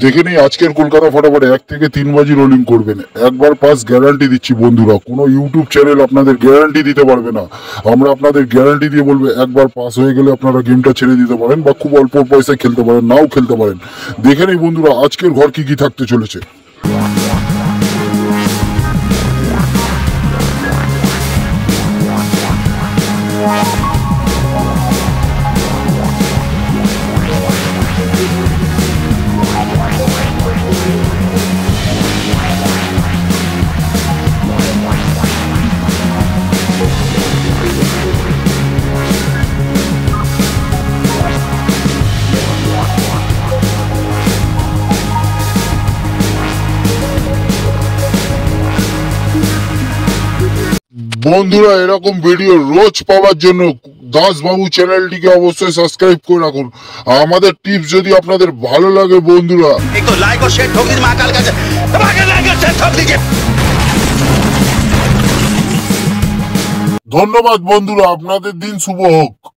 দেখে নেই আজকের কলকাতা ফটাফট 1 থেকে 3 বাজি রোলিং করবেন। একবার পাস গ্যারান্টি দিচ্ছি বন্ধুরা, কোনো ইউটিউব চ্যানেল আপনাদের গ্যারান্টি দিতে পারবে না। আমরা আপনাদের গ্যারান্টি দিয়ে বলবো একবার পাস হয়ে গেলে আপনারা গেমটা ছেড়ে দিতে পারেন বা খুব অল্প পয়সায় খেলতে পারেন, নাও খেলতে পারেন। দেখে নেই বন্ধুরা আজকের ঘর কি কি থাকতে চলেছে। বন্ধুরা এরকম ভিডিও রোজ পাওয়ার জন্য দাস বাবু চ্যানেলটিকে অবশ্যই সাবস্ক্রাইব করে রাখুন। আমাদের টিপস যদি আপনাদের ভালো লাগে বন্ধুরা একটু লাইক ও শেয়ার ঠক দিন মা কাল কাছে তোমাকে লাইক ও শেয়ার ঠক দিন। ধন্যবাদ বন্ধুরা, আপনাদের দিন শুভ হোক।